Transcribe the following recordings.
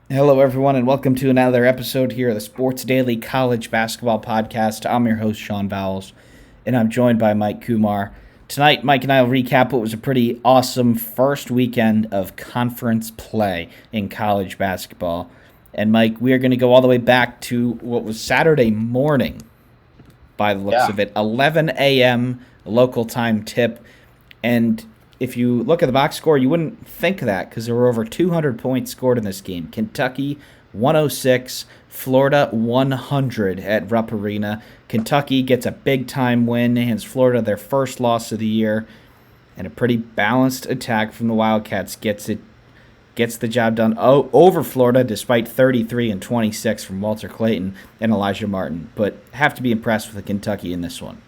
Hello, everyone, and welcome to another episode here of the Sports Daily College Basketball Podcast. I'm your host, Sean Vowells, and I'm joined by Mike Koomar. Tonight, Mike and I will recap what was a pretty awesome first weekend of conference play in college basketball. And, Mike, we are going to go all the way back to what was Saturday morning, by the looks Yeah. of it, 11 a.m. local time tip. And if you look at the box score, you wouldn't think that because there were over 200 points scored in this game. Kentucky 106, Florida 100 at Rupp Arena. Kentucky gets a big time win, hands Florida their first loss of the year, and a pretty balanced attack from the Wildcats gets the job done over Florida despite 33 and 26 from Walter Clayton and Elijah Martin. But have to be impressed with the Kentucky in this one.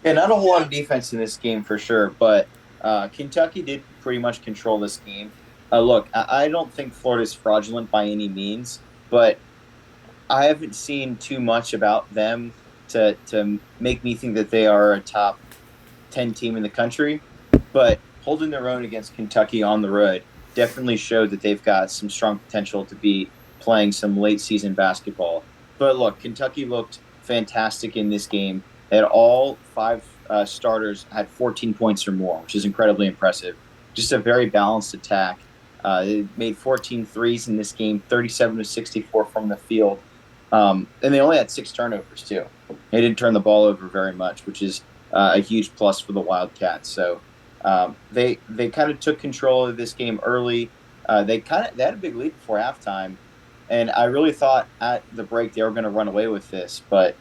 Yeah, not a whole lot of defense in this game for sure, but Kentucky did pretty much control this game. Look, I don't think Florida's fraudulent by any means, but I haven't seen too much about them to make me think that they are a top 10 team in the country. But holding their own against Kentucky on the road definitely showed that they've got some strong potential to be playing some late season basketball. But look, Kentucky looked fantastic in this game. They had all five starters had 14 points or more, which is incredibly impressive. Just a very balanced attack. They made 14 threes in this game, 37 to 64 from the field. And they only had six turnovers, too. They didn't turn the ball over very much, which is a huge plus for the Wildcats. So they kind of took control of this game early. They had a big lead before halftime, and I really thought at the break they were going to run away with this, but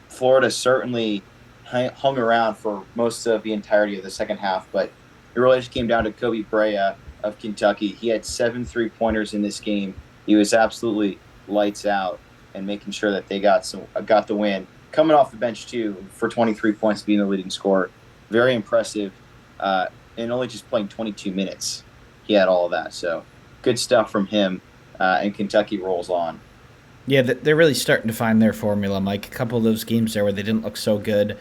Florida certainly hung around for most of the entirety of the second half. But it really just came down to Kobe Brea of Kentucky. He had 7 3-pointers in this game. He was absolutely lights out and making sure that they got the win. Coming off the bench too for 23 points, being the leading scorer, very impressive. And only just playing 22 minutes, he had all of that. So good stuff from him. And Kentucky rolls on. Yeah, they're really starting to find their formula, Mike. A couple of those games there where they didn't look so good,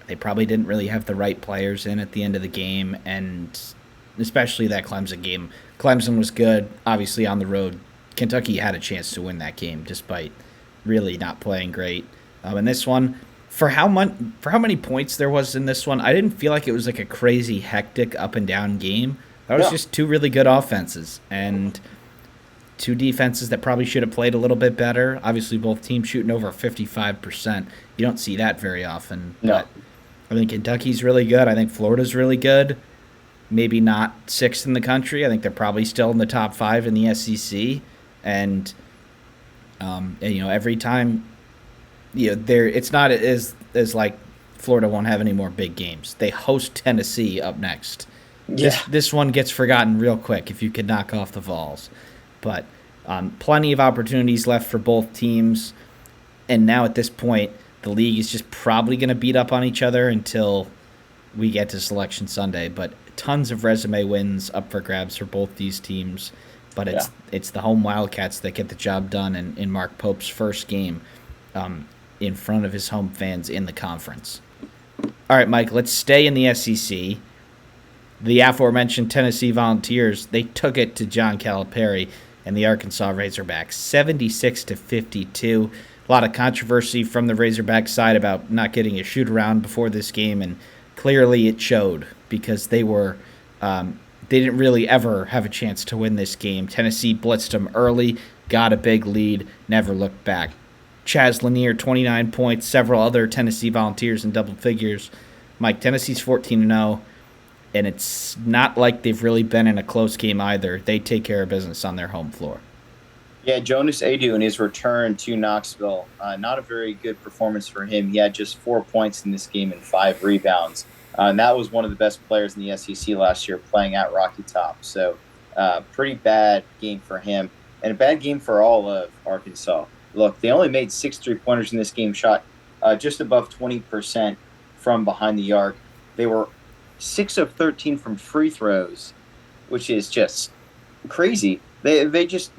they probably didn't really have the right players in at the end of the game, and especially that Clemson game. Clemson was good, obviously on the road. Kentucky had a chance to win that game despite really not playing great. In this one, for how many points there was in this one, I didn't feel like it was like a crazy hectic up and down game. That was No, just two really good offenses and two defenses that probably should have played a little bit better. Obviously, both teams shooting over 55%. You don't see that very often, no. but I think Kentucky's really good. I think Florida's really good. Maybe not sixth in the country. I think they're probably still in the top five in the SEC. And, every time, it's not as like Florida won't have any more big games. They host Tennessee up next. Yeah. This one gets forgotten real quick if you could knock off the Vols. But plenty of opportunities left for both teams. And now at this point, the league is just probably going to beat up on each other until we get to Selection Sunday. But tons of resume wins up for grabs for both these teams. But Yeah. it's the home Wildcats that get the job done in Mark Pope's first game in front of his home fans in the conference. All right, Mike, let's stay in the SEC. The aforementioned Tennessee Volunteers, they took it to John Calipari and the Arkansas Razorbacks, 76 to 52. A lot of controversy from the Razorback side about not getting a shoot around before this game, and clearly it showed because they didn't really ever have a chance to win this game. Tennessee blitzed them early, got a big lead, never looked back. Chaz Lanier, 29 points, several other Tennessee Volunteers in double figures. Mike, Tennessee's 14-0. And it's not like they've really been in a close game either. They take care of business on their home floor. Yeah, Jonas Adu in his return to Knoxville, not a very good performance for him. He had just 4 points in this game and 5 rebounds. And that was one of the best players in the SEC last year playing at Rocky Top. So pretty bad game for him and a bad game for all of Arkansas. Look, they only made 6 3-pointers in this game, shot just above 20% from behind the arc. They were 6 of 13 from free throws, which is just crazy. They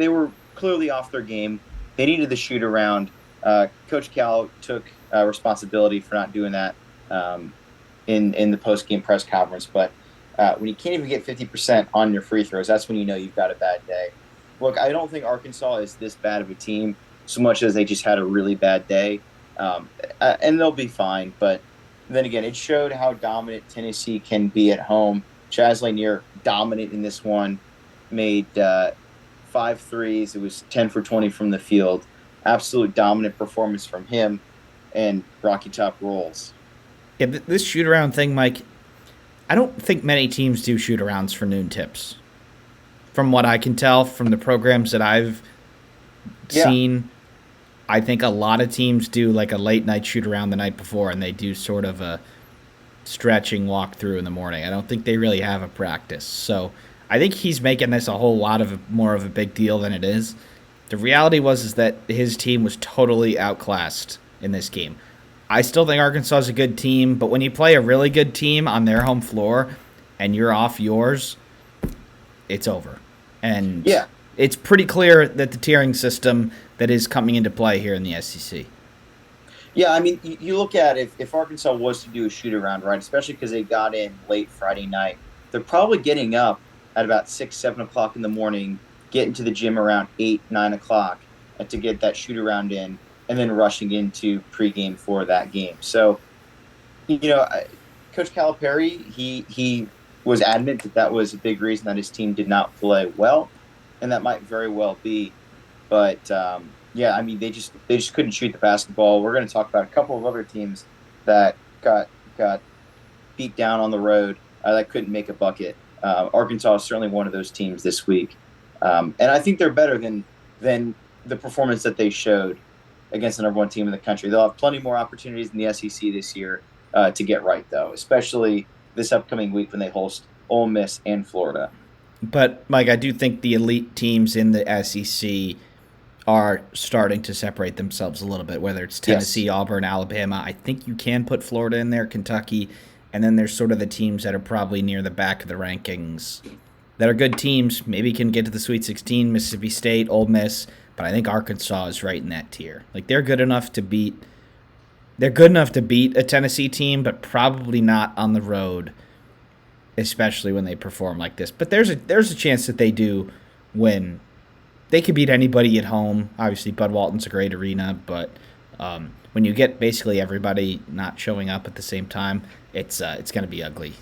were clearly off their game. They needed the shoot around. Coach Cal took responsibility for not doing that in the post game press conference. But when you can't even get 50% on your free throws, that's when you know you've got a bad day. look, I don't think Arkansas is this bad of a team so much as they just had a really bad day. Um, and they'll be fine. But then again, it showed how dominant Tennessee can be at home. Chaz Lanier dominant in this one, made five threes. It was 10 for 20 from the field. Absolute dominant performance from him, and Rocky Top rolls. Yeah, this shoot around thing, Mike, I don't think many teams do shoot arounds for noon tips. From what I can tell from the programs that I've Yeah, seen, I think a lot of teams do like a late night shoot around the night before and they do sort of a stretching walk through in the morning. I don't think they really have a practice. So I think he's making this a whole lot of more of a big deal than it is. The reality was is that his team was totally outclassed in this game. I still think Arkansas is a good team, but when you play a really good team on their home floor and you're off yours, it's over. And yeah. it's pretty clear that the tiering system that is coming into play here in the SEC. Yeah, I mean, you look at if Arkansas was to do a shoot around, right, especially because they got in late Friday night, they're probably getting up at about 6, 7 o'clock in the morning, getting to the gym around 8, 9 o'clock to get that shoot around in, and then rushing into pregame for that game. So, Coach Calipari, he was adamant that that was a big reason that his team did not play well, and that might very well be. But yeah, I mean, they just couldn't shoot the basketball. We're going to talk about a couple of other teams that got beat down on the road that couldn't make a bucket. Arkansas is certainly one of those teams this week, and I think they're better than the performance that they showed against the number one team in the country. They'll have plenty more opportunities in the SEC this year to get right, though, especially this upcoming week when they host Ole Miss and Florida. But, Mike, I do think the elite teams in the SEC are starting to separate themselves a little bit, whether it's Yes. Tennessee, Auburn, Alabama. I think you can put Florida in there, Kentucky, and then there's sort of the teams that are probably near the back of the rankings that are good teams, maybe can get to the Sweet 16, Mississippi State, Ole Miss, but I think Arkansas is right in that tier. Like they're good enough to beat a Tennessee team, but probably not on the road, especially when they perform like this. But there's a chance that they do win. They could beat anybody at home. Obviously, Bud Walton's a great arena, but when you get basically everybody not showing up at the same time, it's going to be ugly.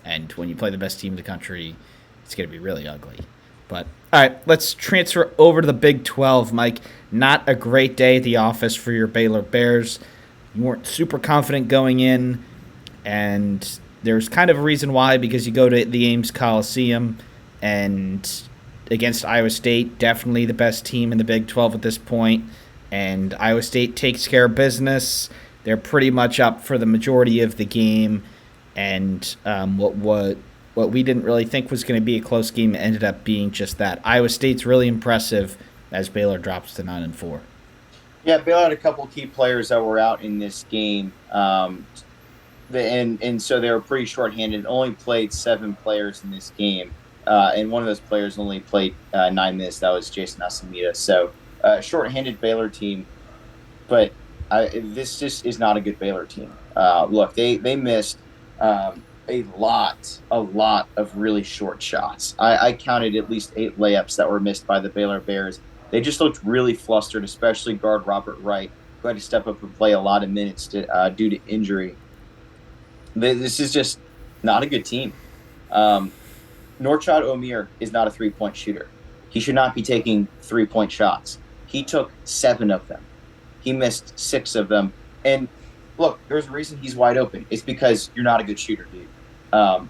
And when you play the best team in the country, it's going to be really ugly. But all right, let's transfer over to the Big 12, Mike. Not a great day at the office for your Baylor Bears. You weren't super confident going in, and there's kind of a reason why, because you go to the Ames Coliseum and against Iowa State, definitely the best team in the Big 12 at this point, and Iowa State takes care of business. They're pretty much up for the majority of the game, and what we didn't really think was going to be a close game ended up being just that. Iowa State's really impressive as Baylor drops to 9-4. Yeah, Baylor had a couple key players that were out in this game, and so they were pretty shorthanded. Only played 7 players in this game, and one of those players only played 9 minutes. That was Jason Asamita. So, shorthanded Baylor team, but this just is not a good Baylor team. Look, they missed a lot of really short shots. I counted at least 8 layups that were missed by the Baylor Bears. They just looked really flustered, especially guard Robert Wright, who had to step up and play a lot of minutes due to injury. This is just not a good team. Norchad Omir is not a three-point shooter. He should not be taking three-point shots. He took 7 of them. He missed 6 of them. And look, there's a reason he's wide open. It's because you're not a good shooter, dude.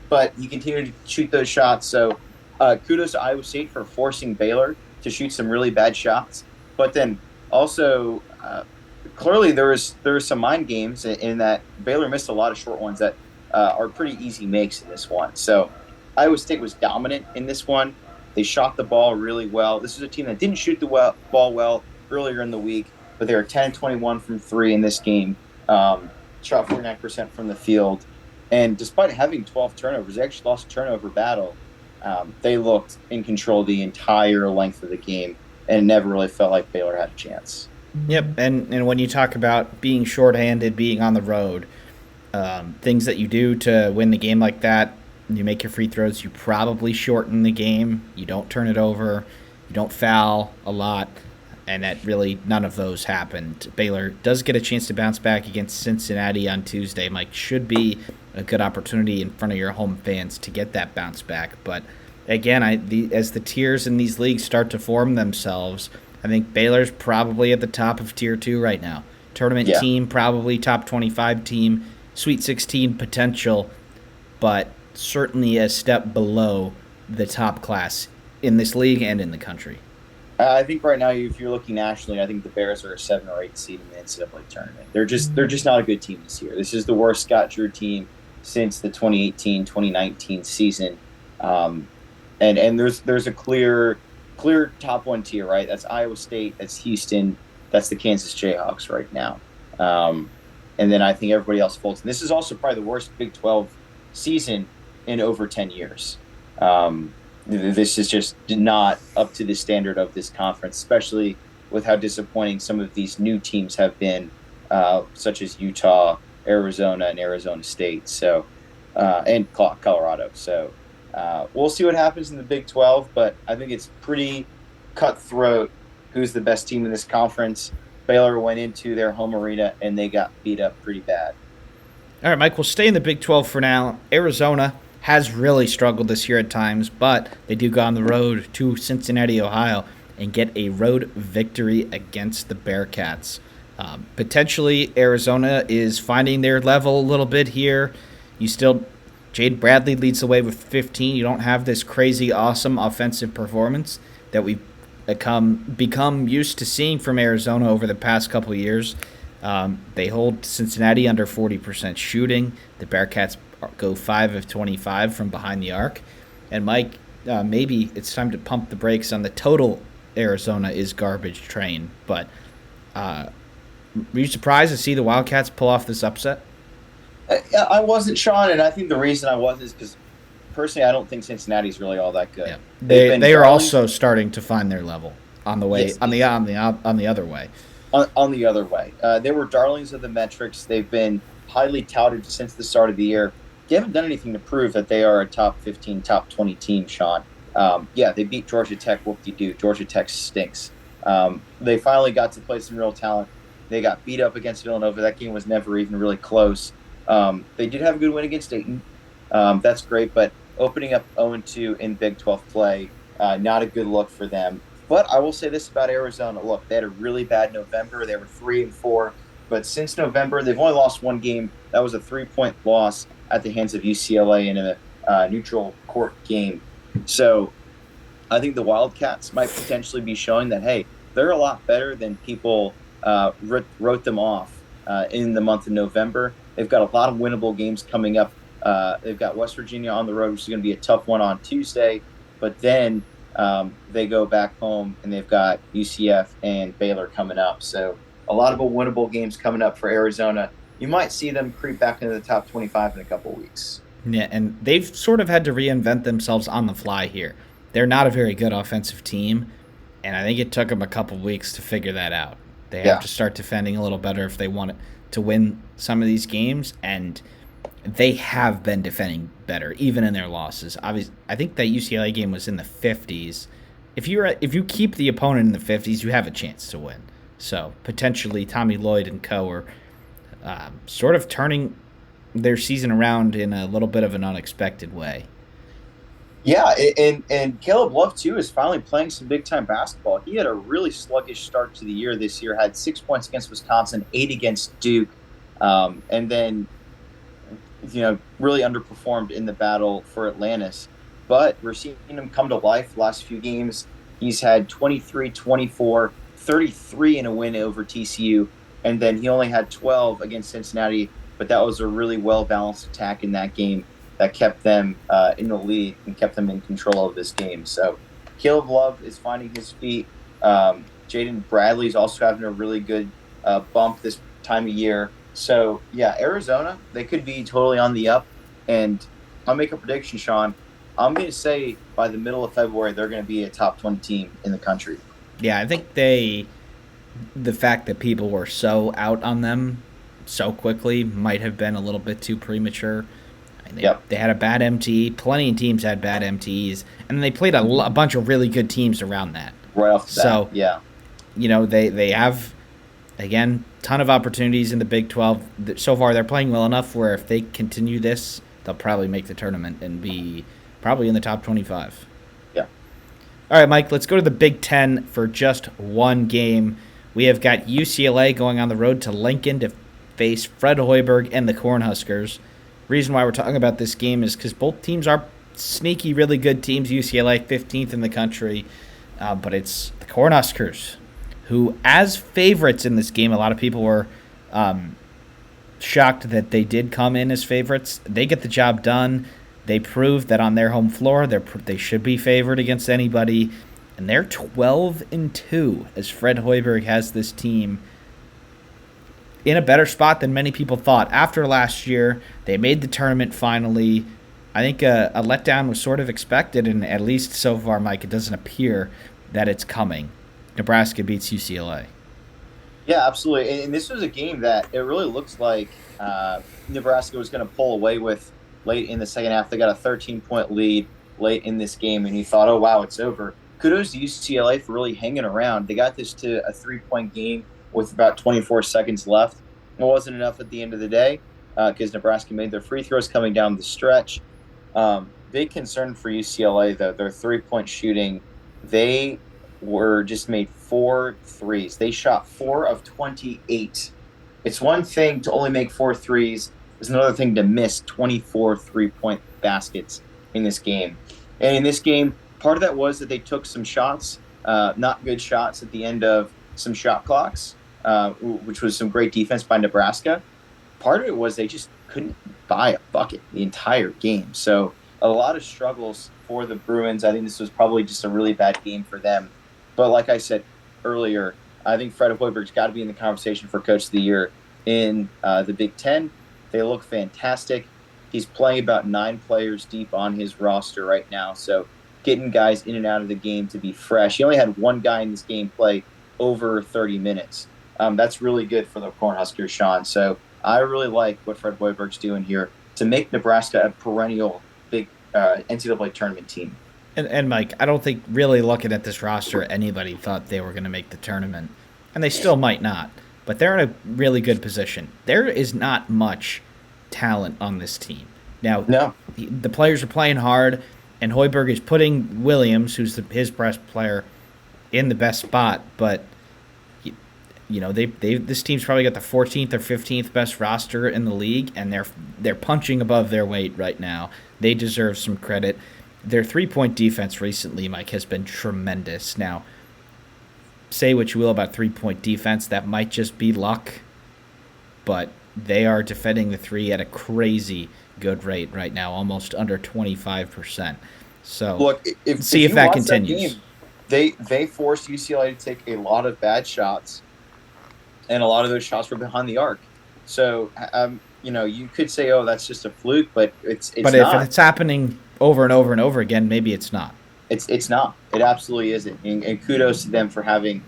But he continued to shoot those shots. So kudos to Iowa State for forcing Baylor to shoot some really bad shots. But then also, clearly there was some mind games in that Baylor missed a lot of short ones that are pretty easy makes in this one. So Iowa State was dominant in this one. They shot the ball really well. This was a team that didn't shoot the ball well earlier in the week, but they were 10-21 from 3 in this game. Shot 49% from the field. And despite having 12 turnovers, they actually lost a turnover battle. They looked in control the entire length of the game, and it never really felt like Baylor had a chance. Yep, and when you talk about being shorthanded, being on the road, things that you do to win the game like that, you make your free throws, you probably shorten the game, you don't turn it over, You don't foul a lot, and that really none of those happened. Baylor does get a chance to bounce back against Cincinnati on Tuesday. Mike, should be a good opportunity in front of your home fans to get that bounce back. But again, as the tiers in these leagues start to form themselves, I think Baylor's probably at the top of tier 2 right now. Tournament Yeah. team, probably top 25 team, Sweet 16 potential, but certainly a step below the top class in this league and in the country. I think right now, if you're looking nationally, I think the Bears are a 7 or 8 seed in the NCAA tournament. They're just not a good team this year. This is the worst Scott Drew team since the 2018-2019 season. Um, and there's a clear top one tier, right? That's Iowa State, that's Houston, that's the Kansas Jayhawks right now. Um, and then I think everybody else folds. And this is also probably the worst Big 12 season in over 10 years. Um, this is just not up to the standard of this conference, especially with how disappointing some of these new teams have been, such as Utah, Arizona, and Arizona State. So, and Colorado. So, we'll see what happens in the Big 12, but I think it's pretty cutthroat who's the best team in this conference. Baylor went into their home arena and they got beat up pretty bad. All right, Mike, we'll stay in the Big 12 for now. Arizona has really struggled this year at times, but they do go on the road to Cincinnati, Ohio, and get a road victory against the Bearcats. Potentially, Arizona is finding their level a little bit here. Jade Bradley leads the way with 15. You don't have this crazy, awesome offensive performance that we've become used to seeing from Arizona over the past couple of years. They hold Cincinnati under 40% shooting. The Bearcats go 5 of 25 from behind the arc. And Mike, maybe it's time to pump the brakes on the total Arizona is garbage train. But were you surprised to see the Wildcats pull off this upset? I wasn't, Sean, and I think the reason I wasn't is because personally, I don't think Cincinnati's really all that good. Yeah, They've been they are darling. also starting to find their level on the way Yes, on the other way. on the other way. They were darlings of the metrics. They've been highly touted since the start of the year. They haven't done anything to prove that they are a top 15, top 20 team, Sean. Yeah, they beat Georgia Tech, whoop-de-doo. Georgia Tech stinks. They finally got to play some real talent. They got beat up against Villanova. That game was never even really close. They did have a good win against Dayton. That's great, but opening up 0-2 in Big 12 play, not a good look for them. But I will say this about Arizona. Look, they had a really bad November. They were 3-4. But since November, they've only lost one game. That was a 3-point loss at the hands of UCLA in a neutral court game. So I think the Wildcats might potentially be showing that, hey, they're a lot better than people wrote them off in the month of November. They've got a lot of winnable games coming up. They've got West Virginia on the road, which is going to be a tough one on Tuesday. But then they go back home, and they've got UCF and Baylor coming up. So a lot of winnable games coming up for Arizona. You might see them creep back into the top 25 in a couple of weeks. Yeah, and they've sort of had to reinvent themselves on the fly here. They're not a very good offensive team, and I think it took them a couple weeks to figure that out. They have to start defending a little better if they want to win some of these games, and they have been defending better, even in their losses. Obviously, I think that UCLA game was in the 50s. If you keep the opponent in the 50s, you have a chance to win. So potentially Tommy Lloyd and co. are sort of turning their season around in a little bit of an unexpected way. Yeah, and Caleb Love, too, is finally playing some big-time basketball. He had a really sluggish start to the year this year, had 6 points against Wisconsin, 8 against Duke, and then really underperformed in the battle for Atlantis. But we're seeing him come to life the last few games. He's had 23, 24, 33 in a win over TCU, and then he only had 12 against Cincinnati, but that was a really well-balanced attack in that game that kept them in the lead and kept them in control of this game. So Caleb Love is finding his feet. Jaden Bradley's also having a really good bump this time of year. So, yeah, Arizona, they could be totally on the up. And I'll make a prediction, Sean. I'm going to say by the middle of February, they're going to be a top 20 team in the country. Yeah, I think the fact that people were so out on them so quickly might have been a little bit too premature. And Yep. they had a bad MTE. Plenty of teams had bad MTEs, and they played a bunch of really good teams around that. Right off the bat. So, Yeah. they have, again, ton of opportunities in the Big 12. So far, they're playing well enough where if they continue this, they'll probably make the tournament and be probably in the top 25. Yeah. All right, Mike, let's go to the Big 10 for just one game. We have got UCLA going on the road to Lincoln to face Fred Hoiberg and the Cornhuskers. Reason why we're talking about this game is because both teams are sneaky, really good teams. UCLA 15th in the country, but it's the Cornhuskers who, as favorites in this game, a lot of people were shocked that they did come in as favorites. They get the job done. They proved that on their home floor, they should be favored against anybody, and they're 12-2 as Fred Hoiberg has this team in a better spot than many people thought. After last year, they made the tournament finally. I think a letdown was sort of expected, and at least so far, Mike, it doesn't appear that it's coming. Nebraska beats UCLA. Yeah, absolutely. And this was a game that it really looks like Nebraska was going to pull away with late in the second half. They got a 13-point lead late in this game, and you thought, oh, wow, it's over. Kudos to UCLA for really hanging around. They got this to a 3-point game with about 24 seconds left. It wasn't enough at the end of the day because Nebraska made their free throws coming down the stretch. Big concern for UCLA, though, their 3-point shooting. They were just made 4 threes. They shot 4 of 28. It's one thing to only make 4 threes. It's another thing to miss 24 3-point baskets in this game. And in this game, part of that was that they took some shots, not good shots at the end of some shot clocks, which was some great defense by Nebraska. Part of it was they just couldn't buy a bucket the entire game. So a lot of struggles for the Bruins. I think this was probably just a really bad game for them. But like I said earlier, I think Fred Hoiberg's got to be in the conversation for Coach of the Year in the Big Ten. They look fantastic. He's playing about 9 players deep on his roster right now. So getting guys in and out of the game to be fresh. He only had one guy in this game play over 30 minutes. That's really good for the Cornhuskers, Sean. So I really like what Fred Hoiberg's doing here to make Nebraska a perennial big NCAA tournament team. And Mike, I don't think really looking at this roster, anybody thought they were going to make the tournament. And they still might not. But they're in a really good position. There is not much talent on this team. Now, No. the players are playing hard, and Hoiberg is putting Williams, who's his best player, in the best spot. But this team's probably got the 14th or 15th best roster in the league, and they're punching above their weight right now. They deserve some credit. Their 3-point defense recently, Mike, has been tremendous. Now, say what you will about 3-point defense, that might just be luck, but they are defending the 3 at a crazy good rate right now, almost under 25%. So look, if that continues. That game, they forced UCLA to take a lot of bad shots, and a lot of those shots were behind the arc. So, you could say, oh, that's just a fluke, but it's but not. If it's happening over and over and over again, maybe it's not. It's not. It absolutely isn't. And kudos to them for having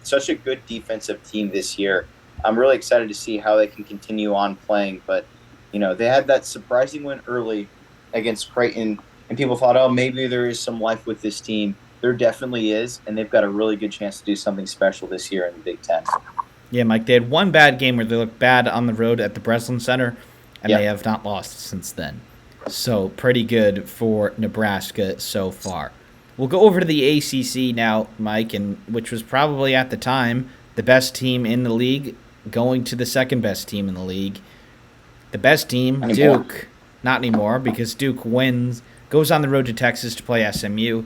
such a good defensive team this year. I'm really excited to see how they can continue on playing. But, they had that surprising win early against Creighton, and people thought, oh, maybe there is some life with this team. There definitely is, and they've got a really good chance to do something special this year in the Big Ten. Yeah, Mike, they had one bad game where they looked bad on the road at the Breslin Center, and they have not lost since then. So pretty good for Nebraska so far. We'll go over to the ACC now, Mike, which was probably at the time the best team in the league going to the second best team in the league. The best team, Duke, not anymore because Duke goes on the road to Texas to play SMU.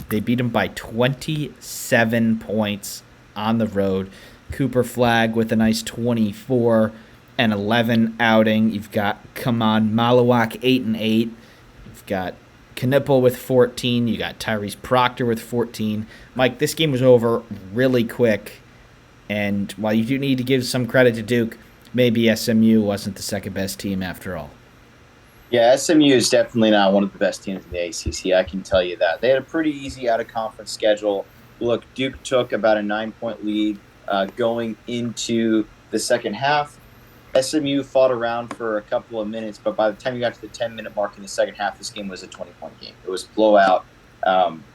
They beat them by 27 points on the road. Cooper Flagg with a nice 24 and 11 outing. You've got Malawak 8-8. You've got Knipple with 14. You got Tyrese Proctor with 14. Mike, this game was over really quick. And while you do need to give some credit to Duke, maybe SMU wasn't the second best team after all. Yeah, SMU is definitely not one of the best teams in the ACC. I can tell you that. They had a pretty easy out-of-conference schedule. Look, Duke took about a 9-point lead going into the second half. SMU fought around for a couple of minutes, but by the time you got to the 10-minute mark in the second half, this game was a 20-point game. It was a blowout.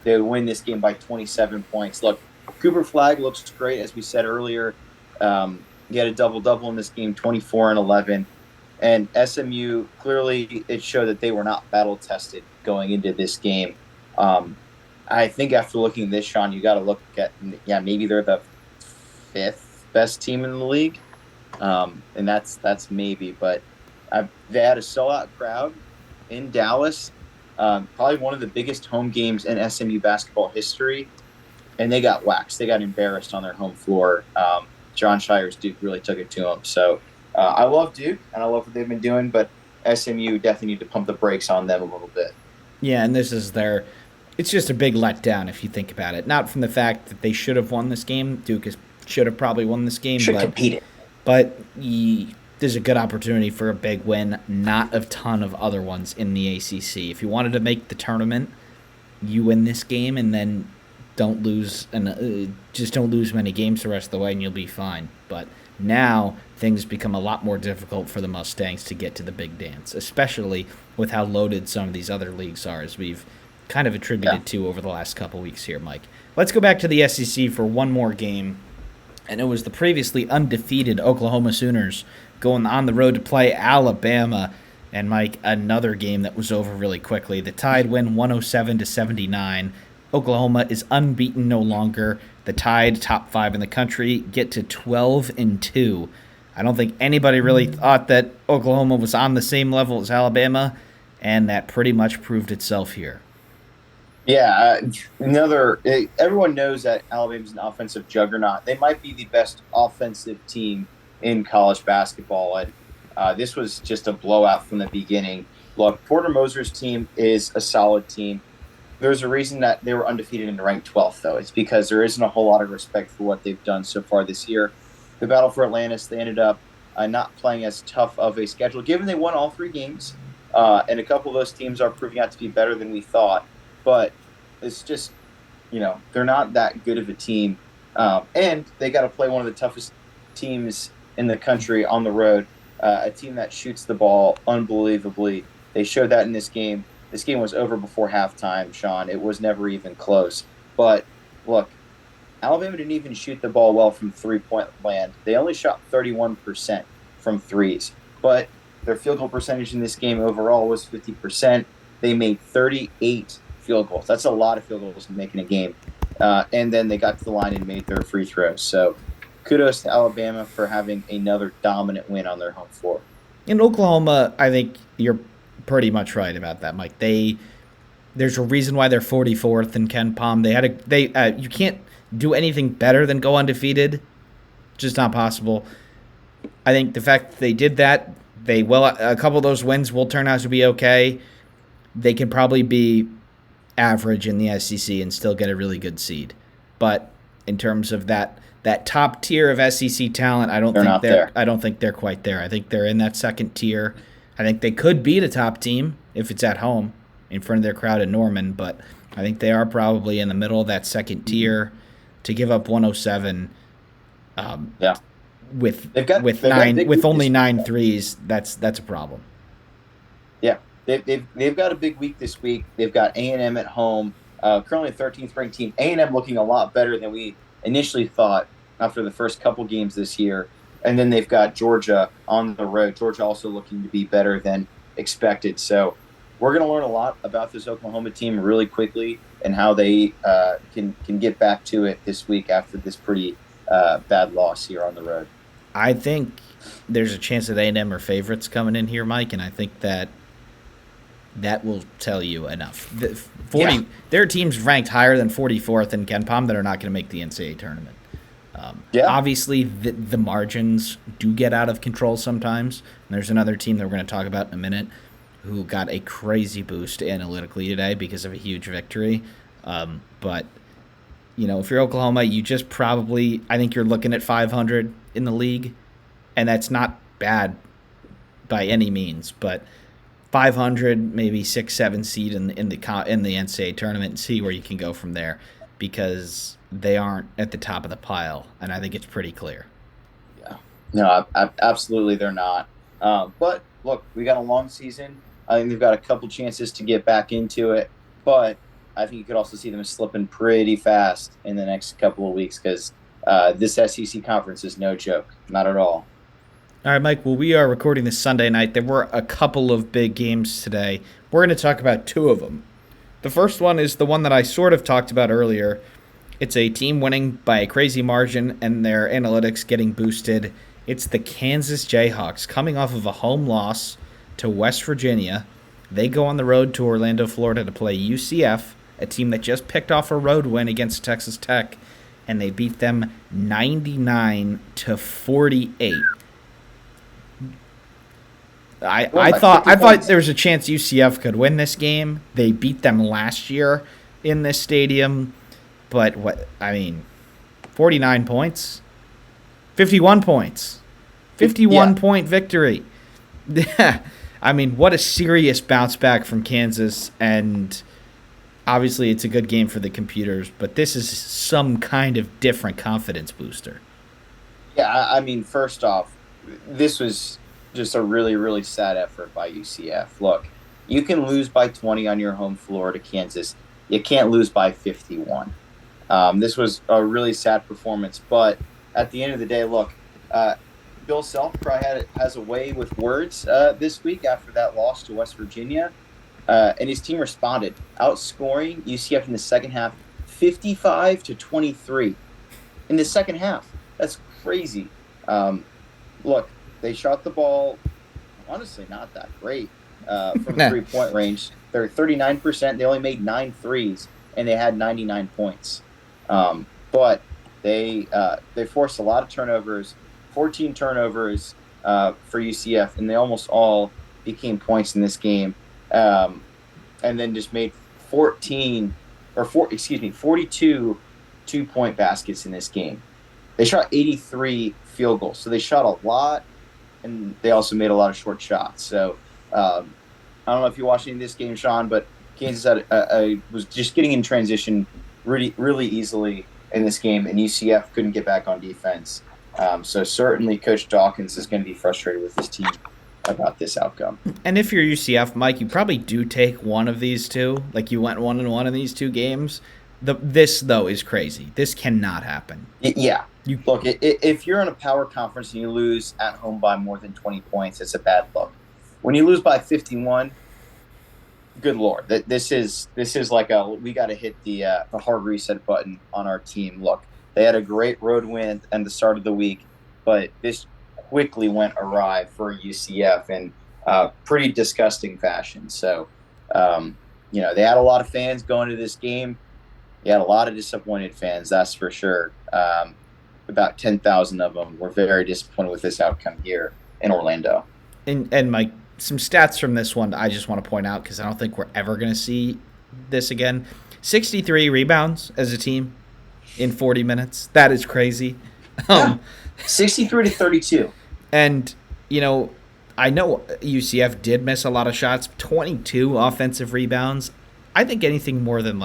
They would win this game by 27 points. Look, Cooper Flagg looks great, as we said earlier. He had a double-double in this game, 24 and 11. And SMU, clearly it showed that they were not battle-tested going into this game. I think after looking at this, Sean, you got to look at, maybe they're the fifth best team in the league. And that's maybe, but they had a sellout crowd in Dallas, probably one of the biggest home games in SMU basketball history, and they got waxed. They got embarrassed on their home floor. John Shire's Duke really took it to them. So I love Duke, and I love what they've been doing, but SMU definitely need to pump the brakes on them a little bit. Yeah, and it's just a big letdown if you think about it. Not from the fact that they should have won this game. Duke should have probably won this game. Should compete it. But there's a good opportunity for a big win, not a ton of other ones in the ACC. If you wanted to make the tournament, you win this game and then don't lose just don't lose many games the rest of the way and you'll be fine. But now things become a lot more difficult for the Mustangs to get to the big dance, especially with how loaded some of these other leagues are, as we've kind of attributed to over the last couple weeks here, Mike. Let's go back to the SEC for one more game. And it was the previously undefeated Oklahoma Sooners going on the road to play Alabama. And, Mike, another game that was over really quickly. The Tide win 107-79. Oklahoma is unbeaten no longer. The Tide, top 5 in the country, get to 12-2. I don't think anybody really thought that Oklahoma was on the same level as Alabama, and that pretty much proved itself here. Yeah, everyone knows that Alabama's an offensive juggernaut. They might be the best offensive team in college basketball, and this was just a blowout from the beginning. Look, Porter Moser's team is a solid team. There's a reason that they were undefeated and ranked 12th, though. It's because there isn't a whole lot of respect for what they've done so far this year. The battle for Atlantis, they ended up not playing as tough of a schedule, given they won all 3 games, and a couple of those teams are proving out to be better than we thought. But it's just, they're not that good of a team. And they got to play one of the toughest teams in the country on the road, a team that shoots the ball unbelievably. They showed that in this game. This game was over before halftime, Sean. It was never even close. But, look, Alabama didn't even shoot the ball well from three-point land. They only shot 31% from threes. But their field goal percentage in this game overall was 50%. They made 38 field goals. That's a lot of field goals to make in a game. And then they got to the line and made their free throws. So kudos to Alabama for having another dominant win on their home floor. In Oklahoma, I think you're pretty much right about that, Mike. There's a reason why they're 44th in Ken Palm. You can't do anything better than go undefeated. Just not possible. I think the fact that they did that, a couple of those wins will turn out to be okay. They can probably be average in the SEC and still get a really good seed. But in terms of that top tier of SEC talent, I don't think they're quite there. I think they're in that second tier. I think they could beat a top team if it's at home in front of their crowd in Norman, but I think they are probably in the middle of that second tier. To give up 107 with only 9 threes, that's a problem. Yeah. They've got a big week this week. They've got A&M at home, currently a 13th ranked team. A&M looking a lot better than we initially thought after the first couple games this year. And then they've got Georgia on the road. Georgia also looking to be better than expected. So we're going to learn a lot about this Oklahoma team really quickly and how they can get back to it this week after this pretty bad loss here on the road. I think there's a chance that A&M are favorites coming in here, Mike, and I think that will tell you enough. There are teams ranked higher than 44th in Ken Palm that are not going to make the NCAA tournament. Obviously, the margins do get out of control sometimes. And there's another team that we're going to talk about in a minute who got a crazy boost analytically today because of a huge victory. But, if you're Oklahoma, I think you're looking at 500 in the league, and that's not bad by any means. But 500, maybe 6-7 seed in the NCAA tournament, and see where you can go from there, because they aren't at the top of the pile, and I think it's pretty clear. Yeah. No, absolutely they're not. But look, we got a long season. I think they've got a couple chances to get back into it, but I think you could also see them slipping pretty fast in the next couple of weeks because this SEC conference is no joke, not at all. All right, Mike. Well, we are recording this Sunday night. There were a couple of big games today. We're going to talk about two of them. The first one is the one that I sort of talked about earlier. It's a team winning by a crazy margin and their analytics getting boosted. It's the Kansas Jayhawks coming off of a home loss to West Virginia. They go on the road to Orlando, Florida to play UCF, a team that just picked off a road win against Texas Tech, and they beat them 99-48. I thought there was a chance UCF could win this game. They beat them last year in this stadium, but 49 points, 51 points, 51 point victory. I mean, what a serious bounce back from Kansas, and obviously it's a good game for the computers, but this is some kind of different confidence booster. Yeah, I mean, first off, this was just a really, really sad effort by UCF. Look, you can lose by 20 on your home floor to Kansas. You can't lose by 51. This was a really sad performance, but at the end of the day, look, Bill Self probably has a way with words this week after that loss to West Virginia, and his team responded, outscoring UCF in the second half, 55-23 in the second half. That's crazy. Look, they shot the ball, honestly, not that great from the three-point range. They're 39%. They only made 9 threes, and they had 99 points. But they forced a lot of turnovers, 14 turnovers for UCF, and they almost all became points in this game. And then just made 42 two-point baskets in this game. They shot 83 field goals, so they shot a lot, and they also made a lot of short shots. So I don't know if you're watching this game, Sean, but Kansas was just getting in transition really, really easily in this game, and UCF couldn't get back on defense. So certainly Coach Dawkins is going to be frustrated with his team about this outcome. And if you're UCF, Mike, you probably do take one of these two. Like you went 1-1 in these two games. This, though, is crazy. This cannot happen. Yeah. Look, if you're in a power conference and you lose at home by more than 20 points, it's a bad look. When you lose by 51, good Lord, this is like we got to hit the hard reset button on our team. Look, they had a great road win at the start of the week, but this quickly went awry for UCF in pretty disgusting fashion. So, they had a lot of fans going to this game. You had a lot of disappointed fans, that's for sure. About 10,000 of them were very disappointed with this outcome here in Orlando. And Mike, some stats from this one I just want to point out because I don't think we're ever going to see this again. 63 rebounds as a team in 40 minutes. That is crazy. 63-32. And, I know UCF did miss a lot of shots, 22 offensive rebounds. I think anything more than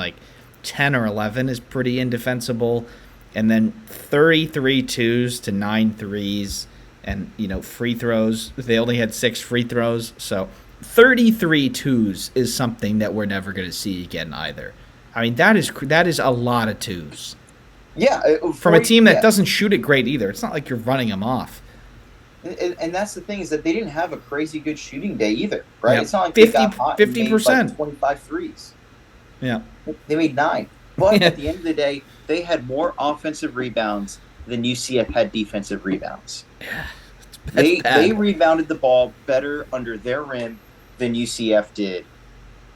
10 or 11 is pretty indefensible. And then 33 twos to 9 threes. And, free throws. They only had 6 free throws. So 33 twos is something that we're never going to see again either. I mean, that is a lot of twos. Yeah. From a team that doesn't shoot it great either. It's not like you're running them off. And that's the thing is that they didn't have a crazy good shooting day either, right? Yeah. It's not like 50, they got hot 50%. And made 25 threes. Yeah. They made 9. But at the end of the day, they had more offensive rebounds than UCF had defensive rebounds. They rebounded the ball better under their rim than UCF did.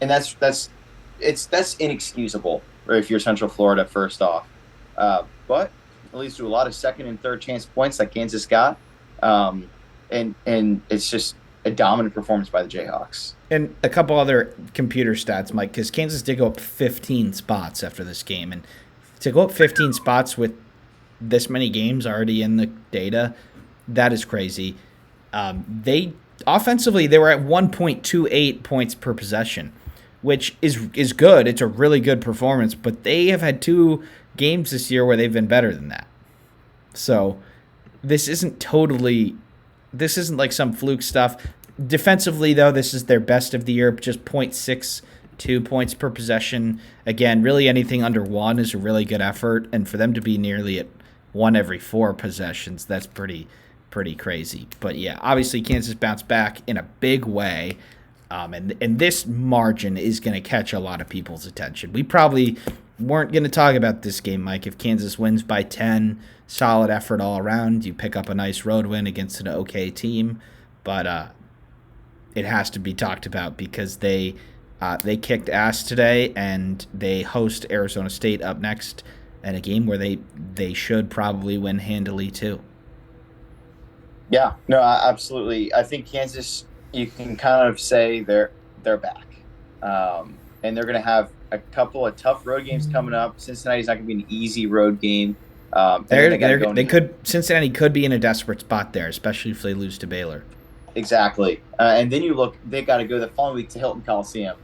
And that's inexcusable, right, if you're Central Florida, first off. But it leads to a lot of second and third chance points like Kansas got. And it's just a dominant performance by the Jayhawks. And a couple other computer stats, Mike, because Kansas did go up 15 spots after this game. And to go up 15 spots with this many games already in the data, that is crazy. Offensively, they were at 1.28 points per possession, which is good. It's a really good performance, but they have had 2 games this year where they've been better than that. So this isn't totally this isn't like some fluke stuff. Defensively, though, this is their best of the year, just 0.62 points per possession. Again, really anything under one is a really good effort, and for them to be nearly at one every four possessions, that's pretty crazy. But yeah, obviously Kansas bounced back in a big way. And this margin is going to catch a lot of people's attention. We probably weren't going to talk about this game, Mike, if Kansas wins by 10. Solid effort all around. You pick up a nice road win against an okay team. But it has to be talked about because they kicked ass today, and they host Arizona State up next in a game where they should probably win handily too. Yeah, no, absolutely. I think Kansas, you can kind of say they're back, and they're going to have a couple of tough road games coming up. Cincinnati's not going to be an easy road game. Cincinnati could be in a desperate spot there, especially if they lose to Baylor. Exactly, and then you look, they got to go the following week to Hilton Coliseum,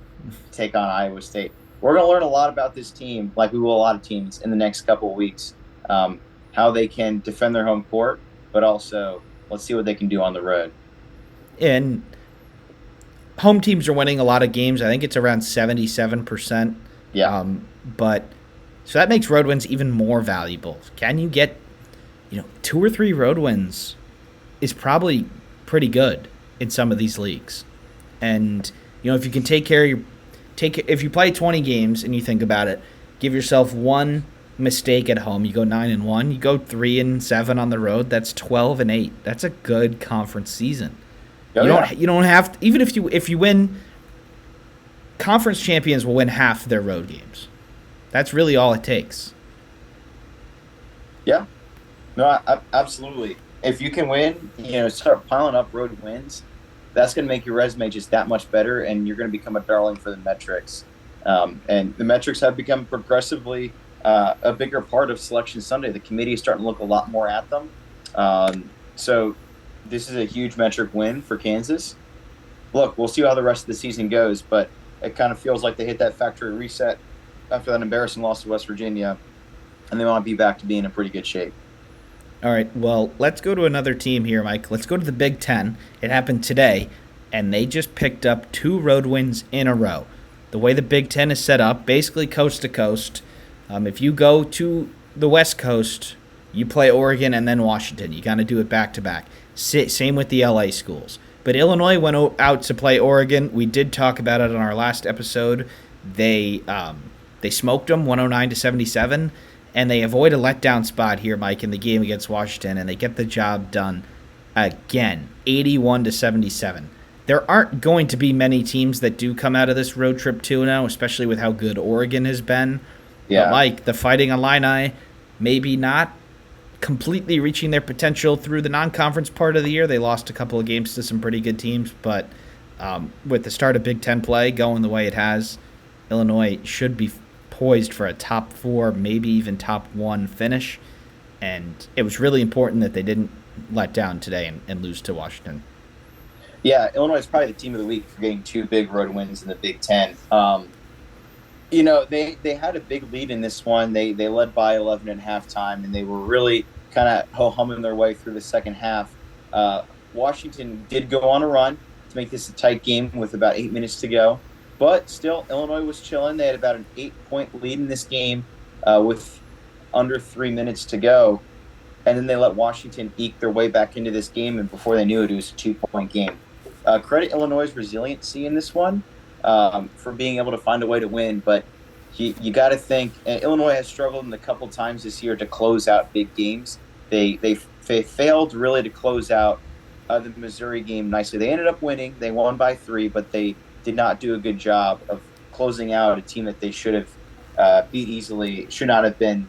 take on Iowa State. We're going to learn a lot about this team, like we will a lot of teams in the next couple of weeks, how they can defend their home court, but also let's see what they can do on the road. And home teams are winning a lot of games. I think it's around 77%. Yeah. But so that makes road wins even more valuable. Can you get, 2 or 3 road wins is probably pretty good in some of these leagues. And, if you can if you play 20 games and you think about it, give yourself one mistake at home, you go 9-1, you go 3-7 on the road, that's 12-8. That's a good conference season. You don't have to, even if you win, conference champions will win half their road games. That's really all it takes. Yeah. No, absolutely. If you can win, start piling up road wins, that's going to make your resume just that much better, and you're going to become a darling for the metrics. And the metrics have become progressively a bigger part of Selection Sunday. The committee is starting to look a lot more at them. So this is a huge metric win for Kansas. Look, we'll see how the rest of the season goes, but it kind of feels like they hit that factory reset after that embarrassing loss to West Virginia, and they want to be back to being in pretty good shape. All right, well, let's go to another team here, Mike. Let's go to the Big Ten. It happened today, and they just picked up 2 road wins in a row. The way the Big Ten is set up, basically coast to coast, if you go to the West Coast, you play Oregon and then Washington. You kind of do it back-to-back. Same with the LA schools. But Illinois went out to play Oregon. We did talk about it on our last episode. They smoked them 109-77, and they avoid a letdown spot here, Mike, in the game against Washington, and they get the job done again, 81-77. There aren't going to be many teams that do come out of this road trip 2-0, especially with how good Oregon has been. Yeah. But Mike, the Fighting Illini, maybe not completely reaching their potential through the non-conference part of the year. They lost a couple of games to some pretty good teams, but with the start of Big Ten play going the way it has, Illinois should be poised for a top 4, maybe even top 1 finish. And it was really important that they didn't let down today and lose to Washington. Yeah, Illinois is probably the team of the week for getting 2 big road wins in the Big Ten. They had a big lead in this one. They led by 11 at halftime, and they were really kind of ho-humming their way through the second half. Washington did go on a run to make this a tight game with about 8 minutes to go. But still, Illinois was chilling. They had about an 8-point lead in this game with under 3 minutes to go. And then they let Washington eke their way back into this game, and before they knew it, it was a 2-point game. Credit Illinois' resiliency in this one for being able to find a way to win. But you got to think Illinois has struggled in a couple times this year to close out big games. They failed really to close out the Missouri game nicely. They ended up winning. They won by 3, but they did not do a good job of closing out a team that they should have beat easily. Should not have been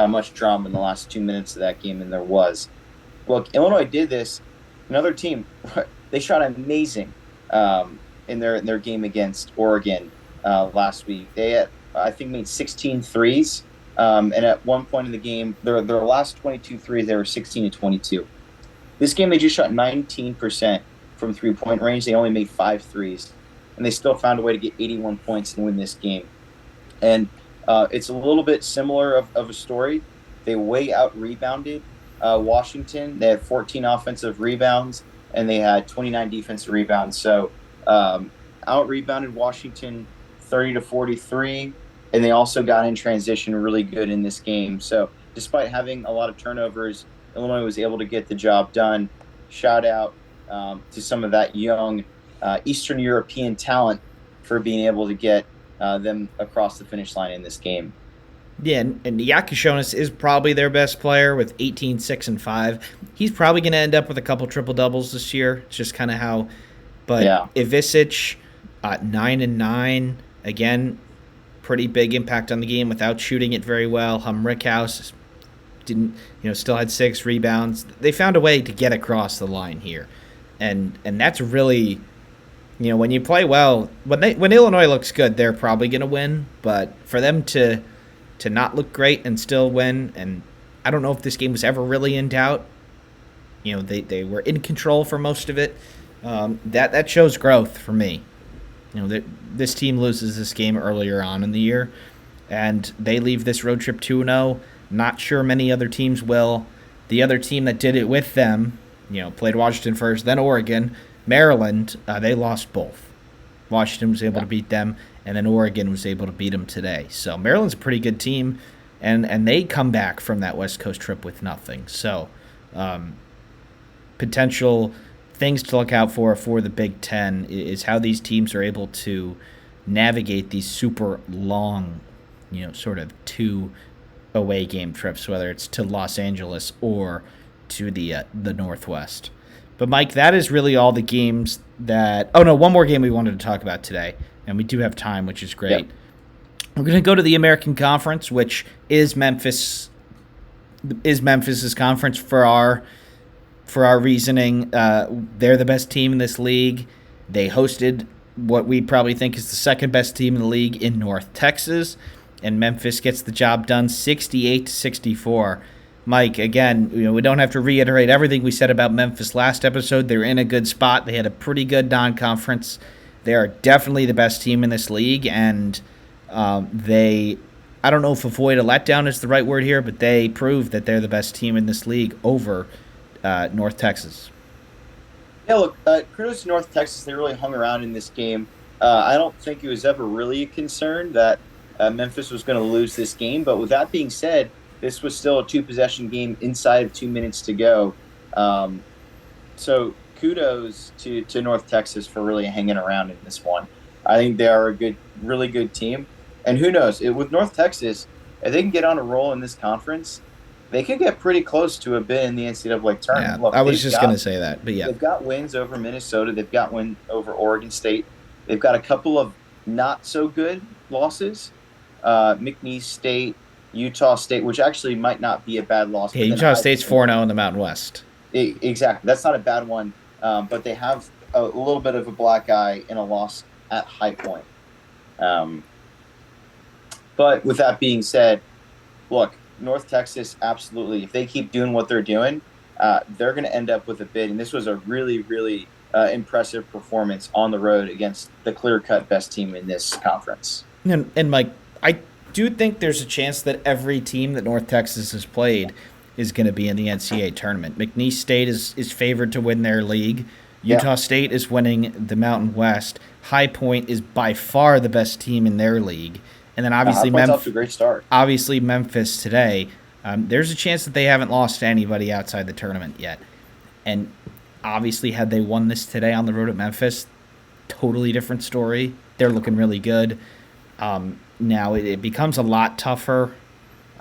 much drama in the last 2 minutes of that game, and there was. Look, Illinois did this. Another team, they shot amazing in their game against Oregon last week. They had, I think, made 16 threes, and at one point in the game, their last 22 threes, they were 16-22. This game, they just shot 19% from three-point range. They only made 5 threes, and they still found a way to get 81 points and win this game. And it's a little bit similar of a story. They way out-rebounded Washington. They had 14 offensive rebounds and they had 29 defensive rebounds. So out rebounded Washington 30-43, and they also got in transition really good in this game. So despite having a lot of turnovers, Illinois was able to get the job done. Shout out to some of that young Eastern European talent for being able to get them across the finish line in this game. Yeah, and Yakishonis is probably their best player with 18, 6, and 5. He's probably going to end up with a couple triple-doubles this year. It's just kind of how. But Yeah. Ivisic, 9 and 9, again, pretty big impact on the game without shooting it very well. Rickhouse didn't, still had 6 rebounds. They found a way to get across the line here, and that's really, when you play well, when Illinois looks good, they're probably going to win. But for them to not look great and still win, and I don't know if this game was ever really in doubt. They were in control for most of it. That shows growth for me. This team loses this game earlier on in the year, and they leave this road trip 2-0. Not sure many other teams will. The other team that did it with them, played Washington first, then Oregon, Maryland. They lost both. Washington was able to beat them, and then Oregon was able to beat them today. So Maryland's a pretty good team, and they come back from that West Coast trip with nothing. So potential things to look out for the Big Ten is how these teams are able to navigate these super long, sort of 2 away game trips, whether it's to Los Angeles or to the Northwest. But, Mike, that is really all the games that – oh, no, one more game we wanted to talk about today, and we do have time, which is great. Yep. We're going to go to the American Conference, which is Memphis's conference for our reasoning. They're the best team in this league. They hosted what we probably think is the second best team in the league in North Texas, and Memphis gets the job done 68-64. Mike, again, we don't have to reiterate everything we said about Memphis last episode. They're in a good spot. They had a pretty good non-conference. They are definitely the best team in this league, and I don't know if avoid a letdown is the right word here, but they proved that they're the best team in this league over North Texas. Yeah, look, kudos to North Texas. They really hung around in this game. I don't think it was ever really a concern that Memphis was going to lose this game, but with that being said, this was still a 2-possession game inside of 2 minutes to go. So kudos to North Texas for really hanging around in this one. I think they are a really good team. And who knows, with North Texas, if they can get on a roll in this conference, they could get pretty close to a bid in the NCAA tournament. Yeah, look, I was just going to say that, but yeah. They've got wins over Minnesota. They've got win over Oregon State. They've got a couple of not-so-good losses. McNeese State, Utah State, which actually might not be a bad loss. Yeah, Utah State's 4-0 in the Mountain West. Exactly. That's not a bad one, but they have a little bit of a black eye in a loss at High Point. But with that being said, look, North Texas, absolutely. If they keep doing what they're doing, they're going to end up with a bid. And this was a really, really impressive performance on the road against the clear-cut best team in this conference. And Mike, I do think there's a chance that every team that North Texas has played is going to be in the NCAA tournament. McNeese State is favored to win their league. Utah State is winning the Mountain West. High Point is by far the best team in their league. And then obviously Memphis, a great start. Obviously Memphis today. There's a chance that they haven't lost to anybody outside the tournament yet. And obviously had they won this today on the road at Memphis, totally different story. They're looking really good. Now it becomes a lot tougher,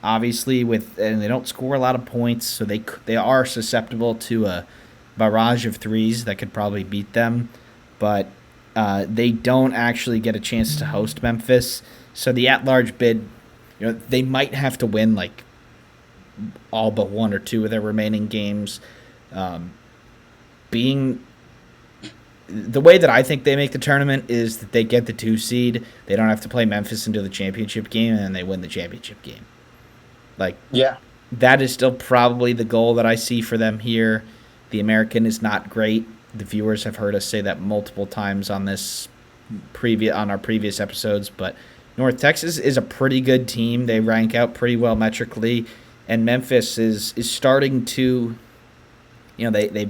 obviously, and they don't score a lot of points, so they are susceptible to a barrage of threes that could probably beat them. But they don't actually get a chance to host Memphis. So the at-large bid, they might have to win like all but 1 or 2 of their remaining games. Being the way that I think they make the tournament is that they get the 2 seed. They don't have to play Memphis into the championship game, and then they win the championship game. That is still probably the goal that I see for them here. The American is not great. The viewers have heard us say that multiple times on our previous episodes, but North Texas is a pretty good team. They rank out pretty well metrically, and Memphis is starting to, they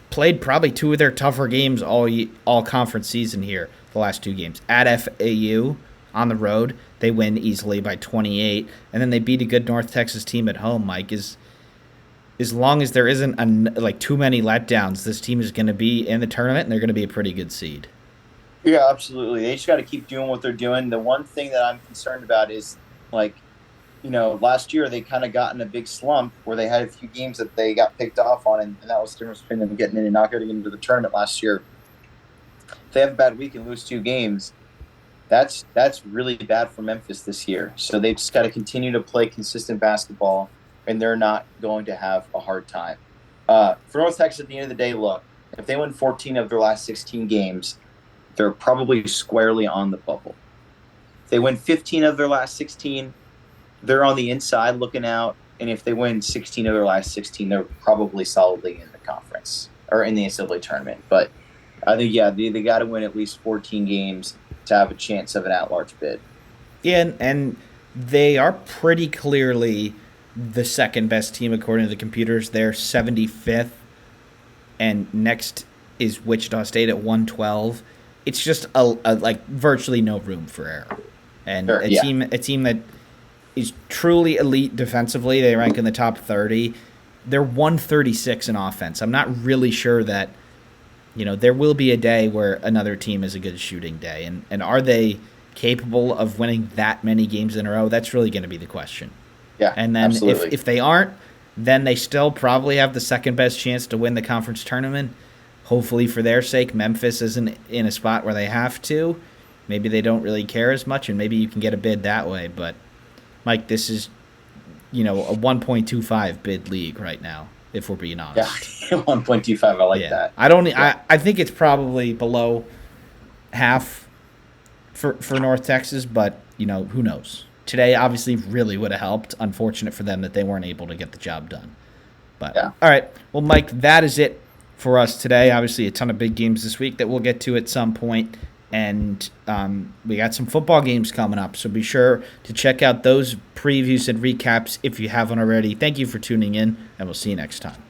played probably two of their tougher games all conference season here. The last two games at FAU on the road, they win easily by 28, and then they beat a good North Texas team at home. Mike, is as long as there isn't like too many letdowns, this team is going to be in the tournament and they're going to be a pretty good seed. Yeah, absolutely. They just got to keep doing what they're doing. The one thing that I'm concerned about is, like, last year they kind of got in a big slump where they had a few games that they got picked off on, and that was the difference between them getting in and not getting into the tournament last year. If they have a bad week and lose two games, that's really bad for Memphis this year. So they've just got to continue to play consistent basketball, and they're not going to have a hard time. For North Texas, at the end of the day, look, if they win 14 of their last 16 games, they're probably squarely on the bubble. If they win 15 of their last 16, they're on the inside looking out. And if they win 16 of their last 16, they're probably solidly in the conference or in the NCAA tournament. But I think, they got to win at least 14 games to have a chance of an at-large bid. Yeah, and they are pretty clearly the second best team according to the computers. They're 75th, and next is Wichita State at 112. It's just a like virtually no room for error, and Sure, a team that is truly elite defensively. They rank in the top 30. They're 136 in offense. I'm not really sure that there will be a day where another team is a good shooting day, and are they capable of winning that many games in a row? That's really going to be the question. Yeah, and then absolutely. if they aren't, then they still probably have the second best chance to win the conference tournament. Hopefully, for their sake, Memphis isn't in a spot where they have to. Maybe they don't really care as much, and maybe you can get a bid that way. But, Mike, this is, a 1.25 bid league right now, if we're being honest. Yeah, 1.25. I like that. I think it's probably below half for North Texas, but, who knows? Today, obviously, really would have helped. Unfortunate for them that they weren't able to get the job done. But, All right. Well, Mike, that is it for us today. Obviously, a ton of big games this week that we'll get to at some point. And we got some football games coming up, so be sure to check out those previews and recaps if you haven't already. Thank you for tuning in, and we'll see you next time.